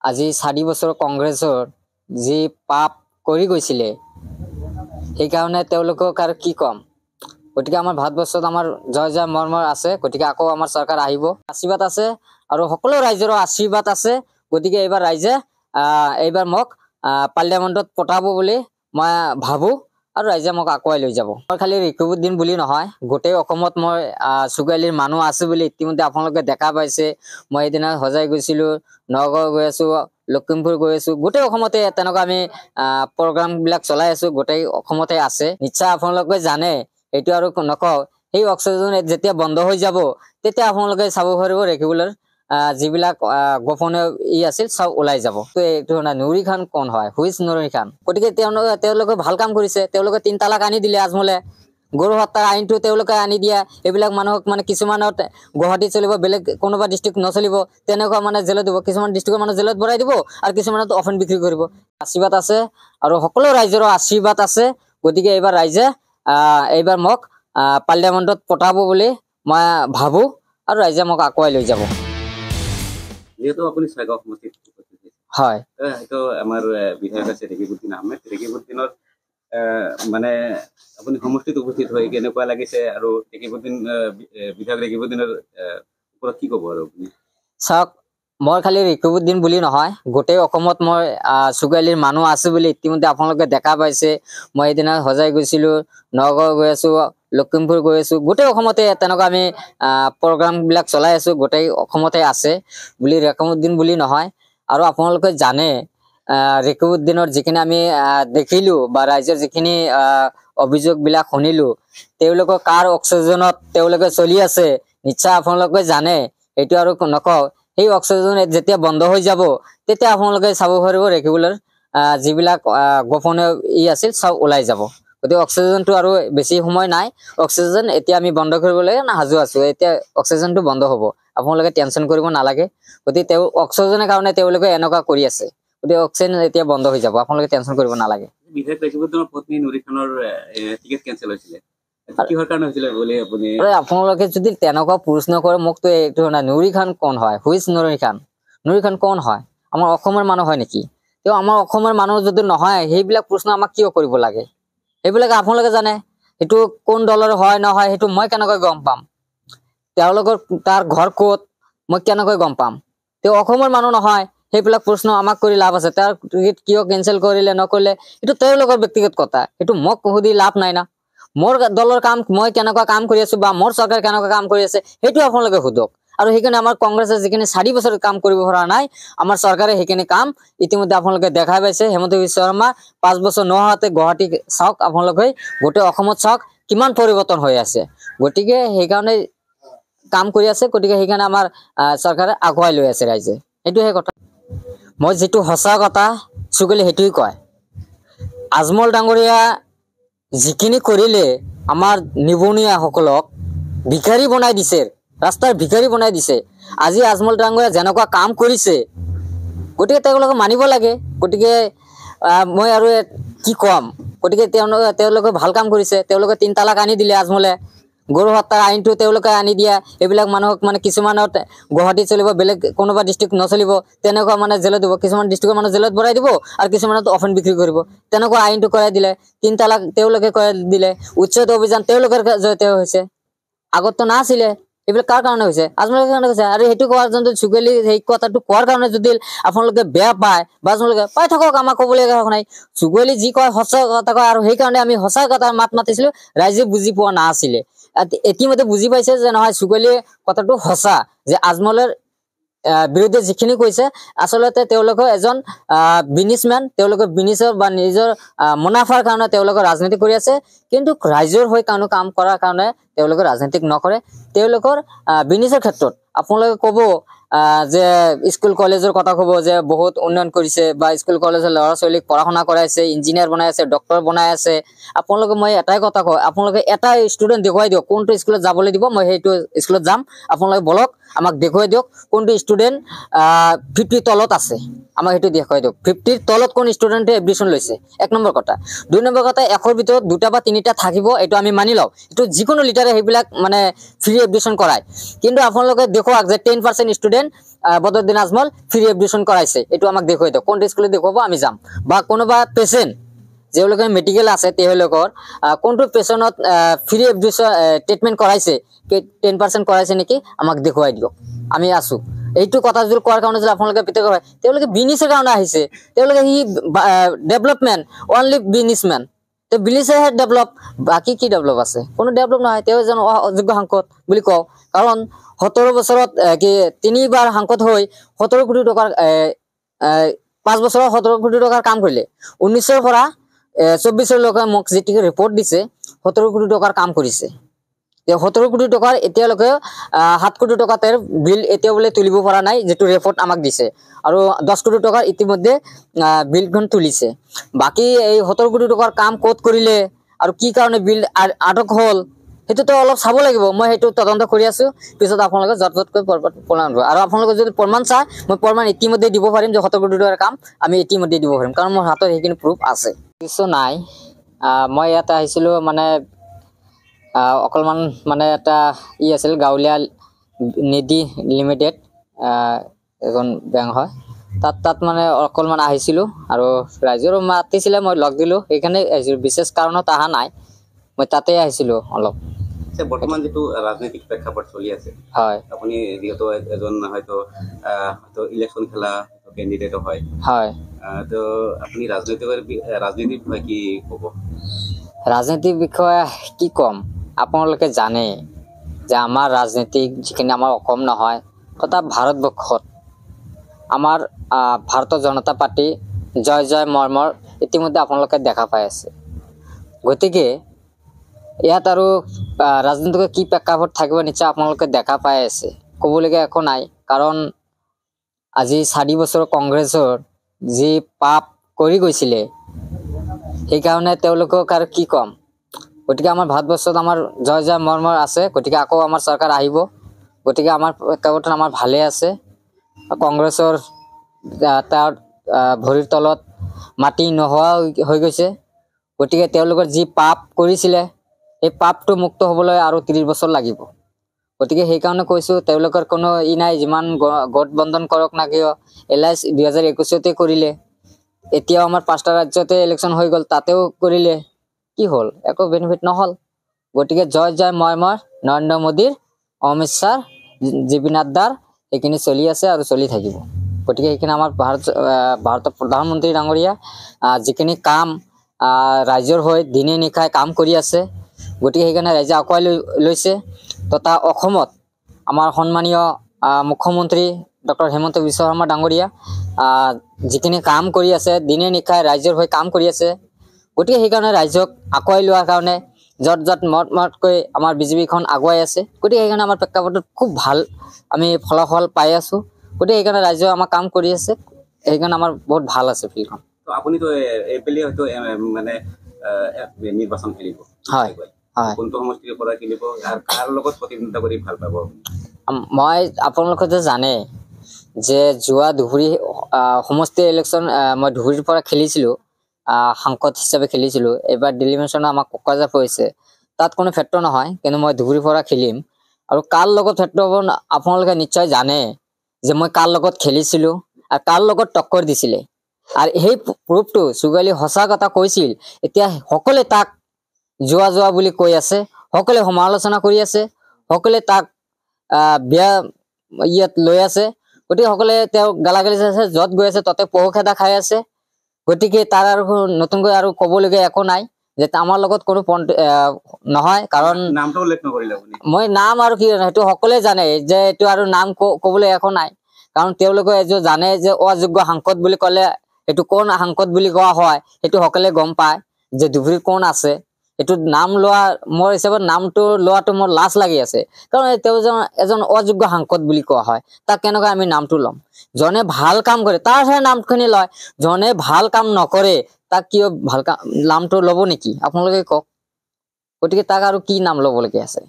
আজি 4 বছৰ কংগ্ৰেছৰ যি পাপ কৰি গৈছিলে সেইকাৰণে তেওঁলোকক আৰু কি কম। গতিকে আমাৰ ভাৰতবৰ্ষত আমাৰ জয় জয় মৰমৰ আছে। গতিকে আকৌ আমাৰ চৰকাৰ আহিব, আশীৰ্বাদ আছে আৰু সকলো ৰাইজৰ আশীৰ্বাদ আছে। গতিকে এইবাৰ ৰাইজে এইবাৰ মোক পাৰ্লিয়ামেণ্টত পঠাব বুলি মই ভাবো আৰু ৰাইজে মোক আগুৱাই লৈ যাব। মই খালি ৰিকুবুদ্দিন বুলি নহয়, গোটেই অসমত মই চুগালীৰ মানুহ আছে বুলি ইতিমধ্যে আপোনালোকে দেখা পাইছে। মই এদিনা সজাই গৈছিলো, নগাঁও গৈ আছো, লখিমপুৰ গৈ আছো, গোটেই অসমতে তেনেকুৱা আমি প্ৰগ্ৰাম বিলাক চলাই আছো। গোটেই অসমতে আছে, নিশ্চয় আপোনালোকে জানে। এইটো আৰু নকওঁ, সেই অক্সিজেন যেতিয়া বন্ধ হৈ যাব তেতিয়া আপোনালোকে চাব পাৰিব ৰেগুলাৰ যিবিলাক গোপনীয় আছিল সব ওলাই যাব। তো এইটো নুৰি খান কোন হয়, হুইজ নুৰি খান। গতিকে তেওঁলোকে ভাল কাম কৰিছে। তেওঁলোকে 3 তালাক আনি দিলে আজমলে, গৰু হত্যাৰ আইনটো তেওঁলোকে আনি দিয়া। এইবিলাক মানুহক কিছুমানত গুৱাহাটীত চলিব, বেলেগ কোনোবা ডিষ্ট্ৰিক্ট নচলিব, তেনেকুৱা জেলত দিব। কিছুমান ডিষ্ট্ৰিক্টৰ মানুহ জেলত ভৰাই দিব আৰু কিছুমানত অফেন বিক্ৰী কৰিব। আশীৰ্বাদ আছে আৰু সকলো ৰাইজৰ আশীৰ্বাদ আছে। গতিকে এইবাৰ ৰাইজে এইবাৰ মোক পাৰ্লিয়ামেণ্টত পঠাব বুলি মই ভাবো আৰু ৰাইজে মোক আগুৱাই লৈ যাব। যেহেতু আপুনি ছয়গাঁও সমষ্টিত হয়, হয়তো আমাৰ বিধায়ক আছে ৰেকিবুদ্দিন আহমেদ। ৰেকিবুদ্দিনৰ আপুনি সমষ্টিত উপস্থিত হৈ কেনেকুৱা লাগিছে আৰু বিধায়ক ৰেকিবুদ্দিনৰ ওপৰত কি ক'ব আৰু আপুনি? চাওক, মই খালি ৰেকিবুদ্দিন বুলি নহয়, গোটেই অসমত মই চুগালীৰ মানুহ আছে বুলি ইতিমধ্যে আপোনালোকে দেখা পাইছে। মই এদিনা সজাই গৈছিলো, নগাঁও গৈ আছো, লখিমপুৰ গৈ আছো, গোটেই অসমতে তেনেকুৱা আমি প্ৰগ্ৰাম বিলাক চলাই আছো। গোটেই অসমতে আছে বুলি ৰেকিবুদ্দিন বুলি নহয়। আৰু আপোনালোকে জানে ৰেকিবুদ্দিনৰ যিখিনি আমি দেখিলো বা ৰাইজৰ যিখিনি অভিযোগ বিলাক শুনিলো, তেওঁলোকৰ কাৰ অক্সিজেনত তেওঁলোকে চলি আছে নিশ্চয় আপোনালোকে জানে। এইটো আৰু নকওঁ, সেই অক্সিজেন যেতিয়া বন্ধ হৈ যাব তেতিয়া আপোনালোকে চাব পাৰিব ৰেগুলাৰ যিবিলাক গোপনীয় আছিল সব ওলাই যাব। গতিকে অক্সিজেনটো আৰু বেছি সময় নাই। অক্সিজেন এতিয়া আমি বন্ধ কৰিবলৈ সাজু আছো। এতিয়া অক্সিজেনটো বন্ধ হ'ব, আপোনালোকে টেনচন কৰিব নালাগে। গতিকে অক্সিজেনৰ কাৰণে তেওঁলোকে এনেকুৱা কৰি আছে। গতিকে অক্সিজেন এতিয়া বন্ধ হৈ যাব, আপোনালোকে টেনচন কৰিব নালাগে। বিধায়ক ৰেকিবুদ্দিনৰ পত্নী নুৰি খানৰ টিকেট কেনচেল হৈছিলে, কিহৰ কাৰণে হৈছিলে বুলি আপুনি? আপোনালোকে যদি তেনেকুৱা প্ৰশ্ন কৰে মোকতো এইটো নুৰি খান কোন হয়, হুইজ নুৰি খান? নুৰি খান কোন হয়? আমাৰ অসমৰ মানুহ হয় নেকি? তেওঁ আমাৰ অসমৰ মানুহ যদি নহয়, সেইবিলাক প্ৰশ্ন আমাক কিয় কৰিব লাগে? সেইবিলাক আপোনালোকে জানে। সেইটো কোন দলৰ হয় নহয় সেইটো মই কেনেকৈ গম পাম? তেওঁলোকৰ তাৰ ঘৰ ক'ত মই কেনেকৈ গম পাম? তেওঁ অসমৰ মানুহ নহয়। সেইবিলাক প্ৰশ্ন আমাক কৰি লাভ আছে? তাৰ টিকেট কিয় কেনচেল কৰিলে নকৰিলে এইটো তেওঁলোকৰ ব্যক্তিগত কথা, সেইটো মোক সুধি লাভ নাই না। মোৰ দলৰ কাম, মই কেনেকুৱা কাম কৰি আছো বা মোৰ চৰকাৰ কেনেকুৱা কাম কৰি আছে সেইটো আপোনালোকে সোধক। আৰু সেইকাৰণে আমাৰ কংগ্ৰেছে যিখিনি 4 বছৰ কাম কৰিব পৰা নাই, আমাৰ চৰকাৰে সেইখিনি কাম ইতিমধ্যে আপোনালোকে দেখাই পাইছে। হেমন্ত বিশ্ব শৰ্মা 5 বছৰ নোহোৱাতে গুৱাহাটী চাওক, আপোনালোকে গোটেই অসমত চাওক কিমান পৰিৱৰ্তন হৈ আছে। গতিকে সেইকাৰণে কাম কৰি আছে। গতিকে সেইকাৰণে আমাৰ চৰকাৰে আগুৱাই লৈ আছে ৰাইজে। সেইটোহে কথা। মই যিটো সঁচা কথা চুগালী সেইটোৱে কয়। আজমল ডাঙৰীয়া যিখিনি কৰিলে আমাৰ নিবনুৱাসকলক ভিখাৰী বনাই দিছে, ৰাস্তাৰ ভিখাৰী বনাই দিছে। আজি আজমল ডাঙৰীয়া যেনেকুৱা কাম কৰিছে গতিকে তেওঁলোকে মানিব লাগে। গতিকে মই আৰু কি কম। গতিকে তেওঁলোকে ভাল কাম কৰিছে। তেওঁলোকে 3 তালাক আনি দিলে আজমলে, গৰু হত্যাৰ আইনটো তেওঁলোকে আনি দিয়া। এইবিলাক মানুহক কিছুমানত গুৱাহাটীত চলিব, বেলেগ কোনোবা ডিষ্ট্ৰিক্ট নচলিব, তেনেকুৱা জেলত দিব। কিছুমান ডিষ্ট্ৰিক্টৰ মানুহ জেলত ভৰাই দিব আৰু কিছুমানত অফেন বিক্ৰী কৰিব। তেনেকুৱা আইনটো কৰাই দিলে। 3 তালাক তেওঁলোকে কৰাই দিলে। উচ্ছেদ অভিযান তেওঁলোকৰ জয়তে হৈছে, আগততো নাছিলে। এইবিলাক কাৰ কাৰণে হৈছে? আজমলৰ কাৰণে হৈছে। আৰু সেইটো কোৱাৰ যোনটো চুগালী সেই কথাটো কোৱাৰ কাৰণে যদি আপোনালোকে বেয়া পায় বা আপোনালোকে পাই থাকক, আমাক ক'বলগীয়া নাই। চুগালী যি কয় সঁচা কথা কয়, আৰু সেইকাৰণে আমি সঁচা কথা মাত মাতিছিলো। ৰাইজে বুজি পোৱা নাছিলে, ইতিমধ্যে বুজি পাইছে যে নহয় চুগালীৰ কথাটো সঁচা, যে আজমলৰ বিৰুদ্ধে যিখিনি কৈছে আচলতে তেওঁলোকৰ এজন বিজনেছমেন। তেওঁলোকৰ বিজনেছৰ বা নিজৰ মুনাফাৰ কাৰণে তেওঁলোকৰ ৰাজনীতি কৰি আছে। কিন্তু ৰাইজৰ হৈ কাম কৰাৰ কাৰণে তেওঁলোকে ৰাজনীতি নকৰে। তেওঁলোকৰ বিজনেছৰ ক্ষেত্ৰত আপোনালোকে ক'ব যে স্কুল কলেজৰ কথা ক'ব যে বহুত উন্নয়ন কৰিছে, বা স্কুল কলেজৰ ল'ৰা ছোৱালীক পঢ়া শুনা কৰাইছে, ইঞ্জিনিয়াৰ বনাই আছে, ডক্টৰ বনাই আছে। আপোনালোকে মই এটাই কথা কওঁ, আপোনালোকে এটা ষ্টুডেণ্ট দেখুৱাই দিয়ক কোনটো স্কুলত যাবলৈ দিব, মই সেইটো স্কুলত যাম। আপোনালোকে বলক, আমাক দেখুৱাই দিয়ক কোনটো ষ্টুডেন্ট 50 তলত আছে আমাক সেইটো দেখুৱাই দিয়ক 50 তলত কোন ষ্টুডেন্টে এডমিশন লৈছে এক নম্বৰ কথা দুই নম্বৰ কথা 100 ভিতৰত দুটা বা তিনিটা থাকিব এটো আমি মানি লও এটো যিকোনো লিটাৰে হেবিলাক মানে ফ্ৰী এডমিশন কৰায় কিন্তু আপোনালোকে দেখুৱাক যে 10% student Badruddin Ajmal free admission কৰাইছে এটো আমাক দেখুৱাই দিয়ক কোন স্কুলে দেখুৱাব আমি যাম বা কোনোবা পেশেন্ট যেওলোকে মেডিকেল আছে তেওলোকৰ কোনটো পেশেন্টত ফ্ৰী এডমিশন ট্ৰিটমেন্ট কৰাইছে 10% কৰাইছে নেকি আমাক দেখুৱাই দিয়ক আমি আছো এইটো কথা জুল কোৱাৰ কাৰণে যে আপোনালোকে পিতে কৰে তেওঁলোকে বিজনেছৰ কাৰণে আহিছে তেওঁলোকে হি ডেভেলপমেন্ট অনলি বিজনেসম্যান তে বিজনেছে ডেভেলপ বাকি কি ডেভেলপ আছে কোনো ডেভেলপ নহয় তেও যেন অযোগ্য হাংকত বুলি কও কাৰণ 17 বছৰত কি তিনিবাৰ হাংকত হৈ 17 কোটি টকাৰ 5 বছৰত 17 কোটি টকাৰ কাম কৰিলে 19 পৰা 24 লোকে মোক যেটিকে ৰিপৰ্ট দিছে 17 কোটি টকাৰ কাম কৰিছে 17 কোটি টকাৰ এতিয়ালৈকে 7 কোটি টকা তেৰ বিল এতিয়া বলে তুলিব পৰা নাই যেটো ৰিপৰ্ট আমাক দিছে আৰু 10 কোটি টকাৰ ইতিমধ্যে বিলখন তুলিছে বাকি এই 17 কোটি টকাৰ কাম কোত কৰিলে আৰু কি কাৰণে বিল আটক হল হেতু তো অলপ চাব লাগিব মই হেতু তদন্ত কৰি আছো পিছত আপোনালোকে জটজটকৈ প্ৰমাণ দিব আৰু আপোনালোকে যদি প্ৰমাণ চাই মই প্ৰমাণ ইতিমধ্যে দিব পাৰিম যে 17 কোটি টকাৰ কাম আমি ইতিমধ্যে দিব পাৰিম কাৰণ মোৰ হাতত হেকিন প্ৰুফ আছে কিছু নাই মই ইয়াত আহিছিলো মানে অকলমান মানে এটা ই আছিল গাউলিয়া নিডি লিমিটেড এখন বেংক হয় তাত মানে অকলমান আহিছিলো আৰু ৰাইজৰ মাতিছিলে মই লগ দিলো এখানে বিশেষ কাৰণত আহা নাই মই তাতে আহিছিলো অলপ বৰ্তমান যেটো ৰাজনৈতিক প্ৰেক্ষাপট চলি আছে হয় আপুনি যেটো এজন হয়তো ইলেকশন খেলা ক্যান্ডিডেট হয় হয় তো আপুনি ৰাজনীতিৰ বিষয়ে কি ক'ব ৰাজনীতিৰ বিষয়ে কি কম আপোনালোকে জানে যে আমাৰ ৰাজনীতিক যিখিনি আমাৰ অসম নহয় তথা ভাৰতবৰ্ষত আমাৰ ভাৰতীয় জনতা পাৰ্টি জয় জয় মৰমৰ ইতিমধ্যে আপোনালোকে দেখা পাই আছে গতিকে ইয়াত আৰু ৰাজনীতিক কি প্ৰেক্ষাপট থাকিব নিশ্চয় আপোনালোকে দেখা পাই আছে ক'বলগীয়া একো নাই কাৰণ আজি 4 বছৰ কংগ্ৰেছৰ যি পাপ কৰি গৈছিলে এই কাৰণে তেওঁলোকক আৰু কি কম গতিকে আমাৰ ভাৰতবৰ্ষত আমাৰ জয় জয় মৰমৰ আছে গতিকে আকৌ আমাৰ চৰকাৰ আহিব গতিকে আমাৰ প্ৰেক্ষাপট আমাৰ ভালে আছে কংগ্ৰেছৰ তাৰ ভৰিৰ তলত মাটি নোহোৱা হৈ গৈছে গতিকে তেওঁলোকৰ যি পাপ কৰিছিলে এই পাপটো মুক্ত হ'বলৈ আৰু 30 বছৰ লাগিব গতিকে সেই কাৰণে কৈছো তেওঁলোকৰ কোনো ই নাই যিমান গট বন্ধন কৰক না কিয় এলআইএস 2021 তে কৰিলে এতিয়া আমাৰ পাঁচটা ৰাজ্যতে ইলেকশন হৈ গল তাতেও কৰিলে কি হল একো বেনিফিট নহল গতিকে জয় জয় মৰমৰ নৰেন্দ্ৰ মোদীৰ অমিত শাহ জেপি নাড্ডাৰ এখিনি চলি আছে আৰু চলি থাকিব গতিকে এখিনি আমাৰ ভাৰতৰ প্ৰধানমন্ত্ৰী ডাঙৰীয়া যিখিনি কাম ৰাজ্যৰ হৈ দিনে নিশাই কাম কৰি আছে গতিকে সেইকাৰণে ৰাজ্য আগুৱাই লৈছে তথা অসমত আমাৰ সন্মানীয় মুখ্যমন্ত্ৰী ডক্টৰ হেমন্ত বিশ্ব শৰ্মা ডাঙৰীয়া যিখিনি কাম কৰি আছে দিনে নিশাই ৰাজ্যৰ হৈ কাম কৰি আছে গতিকে সেইকাৰণে ৰাজ্যক আগুৱাই লোৱাৰ কাৰণে জট মটকৈ আমাৰ বিজেপিখন আগুৱাই আছে গতিকে সেইকাৰণে আমাৰ প্ৰেক্ষাপটত খুব ভাল আমি ফলাফল পাই আছো গতিকে সেইকাৰণে ৰাজ্য আমাৰ কাম কৰি আছে সেইকাৰণে আমাৰ বহুত ভাল আছে ফিলখন তো আপুনি তো এপিলে হয়তো মানে নিৰ্বাচন খেলিব হয় হয় কোনটো সমষ্টিৰ পৰা খেলিব আৰু কাৰ লগত প্ৰতিদ্বন্দ্বিতা কৰি ভাল পাব মই আপোনালোকে যে জানে যে জুৱা ধুবুৰী সমষ্টি ইলেকশন মই ধুবুৰীৰ পৰা খেলিছিলো সাংসদ হিচাপে খেলিছিলো এবাৰ ডিলিমিনেশ্যন আমাক কোকৰাঝাৰ পৰিছে তাত কোনো ফেক্টৰ নহয় কিন্তু মই ধুবুৰীৰ পৰা খেলিম আৰু কাৰ লগত ফেক্টৰ হ'ব আপোনালোকে নিশ্চয় জানে যে মই কাৰ লগত খেলিছিলো আৰু কাৰ লগত টক্কৰ দিছিলে আৰু সেই প্ৰুফটো সুগালি হসা কথা কৈছিল এতিয়া সকলে তাক জুৱা বুলি কৈ আছে সকলে সমালোচনা কৰি আছে সকলে তাক বিয়া ইয়াত লৈ আছে গতিকে সকলে তেওঁ গালাগালি আছে যত গৈ আছে ততে পহখেদা খাই আছে গতিকে তাৰ আৰু নতুনকৈ আৰু ক'বলগীয়া একো নাই যে আমাৰ লগত কোনো নহয় কাৰণ নামটো উল্লেখ নকৰিলে আপুনি মই নাম আৰু কি হেতু সকলে জানে যে এটো আৰু নাম ক'বলৈ একো নাই কাৰণ তেওঁলোকে এজো জানে যে অযোগ্য সাংসদ বুলি ক'লে এটো কোন সাংসদ বুলি কোৱা হয় এটো সকলে গম পায় যে ধুবুৰীৰ কোন আছে এটো নাম লোৱা মোৰ হিচাপত নামটো লোৱাটো মোৰ লাজ লাগি আছে কাৰণ এজন অযোগ্য সাংসদ বুলি কোৱা হয় তাক কেনেকৈ আমি নামটো লম জনে ভাল কাম কৰে তাৰ হে নামখিনি লয় জনে ভাল কাম নকৰে তাক কিয় ভাল নামটো লব নেকি আপোনালোকে কওক গতিকে তাক আৰু কি নাম লব লাগি আছে